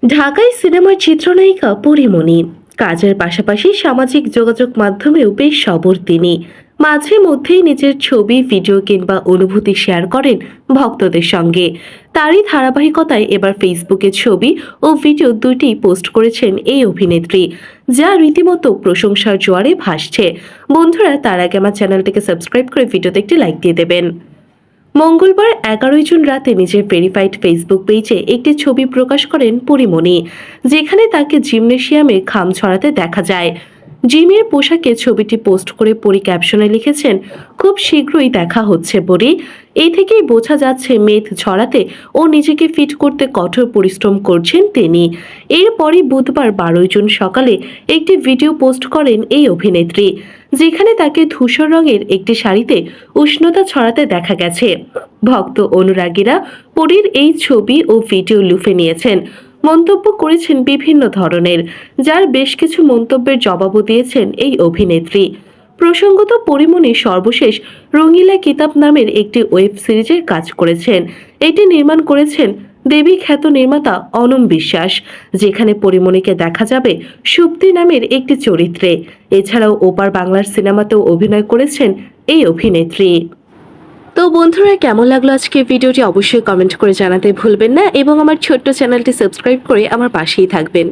ঢাকায় সিনেমার চিত্রনায়িকা পরীমণি কাজের পাশাপাশি সামাজিক যোগাযোগ মাধ্যমেও বেশ সবর তিনি। মাঝে মধ্যেই নিজের ছবি, ভিডিও কিংবা অনুভূতি শেয়ার করেন ভক্তদের সঙ্গে। তারই ধারাবাহিকতায় এবার ফেসবুকে ছবি ও ভিডিও দুইটি পোস্ট করেছেন এই অভিনেত্রী, যা রীতিমতো প্রশংসার জোয়ারে ভাসছে। বন্ধুরা, তার আগে আমার চ্যানেলটিকে সাবস্ক্রাইব করে ভিডিওতে একটি লাইক দিয়ে দেবেন। মঙ্গলবার 11 জুন রাতে নিজের ভেরিফাইড ফেসবুক পেজে একটি ছবি প্রকাশ করেন পরীমণি, যেখানে তাকে জিমনেশিয়ামে খাম ছড়াতে দেখা যায়। জিমের পোশাকে ছবিটি পোস্ট করে পরী ক্যাপশনে লিখেছেন, খুব শীঘ্রই দেখা হচ্ছে পরী। এই থেকেই বোঝা যাচ্ছে মেদ ঝরাতে ও নিজেকে ফিট করতে কঠোর পরিশ্রম করছেন তিনি। এরপরই বুধবার 12 জুন সকালে একটি ভিডিও পোস্ট করেন এই অভিনেত্রী, যেখানে তাকে ধূসর রঙের একটি শাড়িতে উষ্ণতা ছড়াতে দেখা গেছে। ভক্ত অনুরাগীরা পরীর এই ছবি ও ভিডিও লুফে নিয়েছেন, মন্তব্য করেছেন বিভিন্ন ধরনের, যার বেশ কিছু মন্তব্যের জবাবও দিয়েছেন এই অভিনেত্রী। প্রসঙ্গত, পরীমণি সর্বশেষ রঙিলা কিতাব নামের একটি ওয়েব সিরিজের কাজ করেছেন। এটি নির্মাণ করেছেন দেবী খ্যাত নির্মাতা অনম বিশ্বাস, যেখানে পরীমণিকে দেখা যাবে সুপ্তি নামের একটি চরিত্রে। এছাড়াও ওপার বাংলার সিনেমাতেও অভিনয় করেছেন এই অভিনেত্রী। তো বন্ধুরা, কেমন লাগলো আজকে ভিডিওটি অবশ্যই কমেন্ট করে জানাতে ভুলবেন না এবং আমার ছোট্ট চ্যানেলটি সাবস্ক্রাইব করে আমার পাশেই থাকবেন।